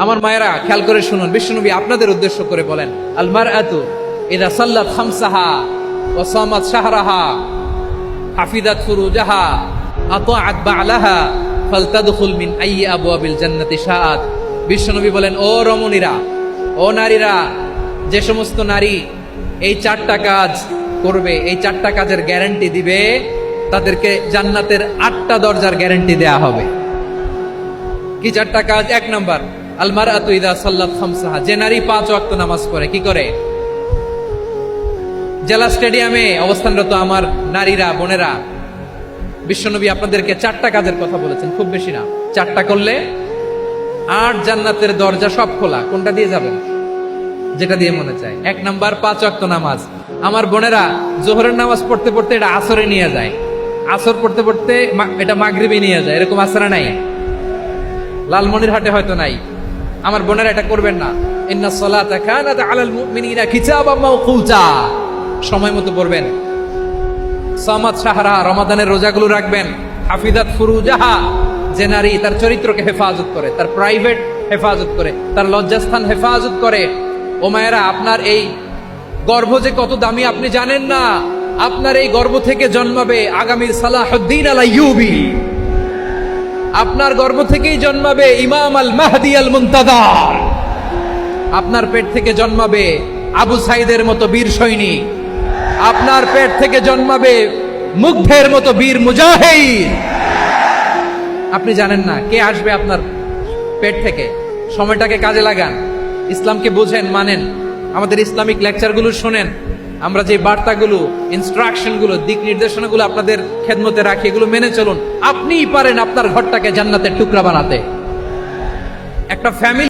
আমার মায়েরা খেয়াল করে শুনুন, বিশ্বনবী আপনাদের উদ্দেশ্য করে বলেন, আল মারআতু ইযা সাল্লাত খামসাহা ওয়া সামাত শাহরাহা হাফিজাত ফুরুজাহা আতাআত বা'লাহা ফালতাদখুল মিন আইয়ি আবওয়াবিল জান্নাতি শাআত। বিশ্বনবী বলেন, ও রমণীরা, ও নারীরা, যে সমস্ত নারী এই 4টা কাজ করবে, এই 4টা কাজের গ্যারান্টি দিবে, তাদেরকে জান্নাতের 8টা দরজার গ্যারান্টি দেয়া হবে। কি 4টা কাজ? 1 নাম্বার, আল মারআতু ইযা সাল্লাত খামসাহা, যে নারী 5 ওয়াক্ত নামাজ পড়ে। কি করে? জেলা স্টেডিয়ামে অবস্থানরত আমার নারীরা, বোনেরা, বিশ্বনবী আপনাদেরকে 4টা কাজের কথা বলেছেন, খুব বেশি না। 4টা করলে 8 জান্নাতের দরজা সব খোলা। কোনটা দিয়ে যাবেন? যেটা দিয়ে মনে চায়। 1 নাম্বার 5 ওয়াক্ত নামাজ। আমার বোনেরা জোহরের নামাজ পড়তে পড়তে এটা আসরে নিয়ে যায়, আসর পড়তে পড়তে এটা মাগরিবে নিয়ে যায়। এরকম আসরা নাই? লালমনিরহাটে হয়তো নাই। আমার বোনেরা এটা করবেন না। ইন্নাস সালাতা কানাত আলাল মুমিনিনা কিতাবাম মাওকুতা, সময় মতো পড়বেন। সামাত শাহরা, রমাদানের রোজাগুলো রাখবেন। হাফিজাত ফুরুজাহা, যে নারী তার চরিত্রকে হেফাজত করে, তার প্রাইভেট হেফাজত করে, তার লজ্জাস্থান হেফাজত করে। ও মায়েরা, আপনার এই গর্ভ যে কত দামি আপনি জানেন না। আপনার এই গর্ভ থেকে জন্মাবে আগামীর সালাহুদ্দিন আল আইয়ুবী। আপনার গর্ভ থেকেই জন্মাবে ইমাম আল মাহদি আল মুনতাজার। আপনার পেট থেকে জন্মাবে আবু সাইদের মতো বীর সৈনিক। আপনার পেট থেকে জন্মাবে মুগ্ধের মতো বীর মুজাহিদ। আপনি জানেন না কে আসবে আপনার পেট থেকে। সময়টাকে কাজে লাগান, ইসলামকে বুঝেন, মানেন, আমাদের ইসলামিক লেকচারগুলো শোনেন। আমরা যে বার্তাগুলো, ইনস্ট্রাকশনগুলো, দিক নির্দেশনাগুলো আপনাদের খেদমতে রাখি, এগুলো মেনে চলুন। আপনিই পারেন আপনার ঘরটাকে জান্নাতের টুকরা বানাতে। একটা ফ্যামিলি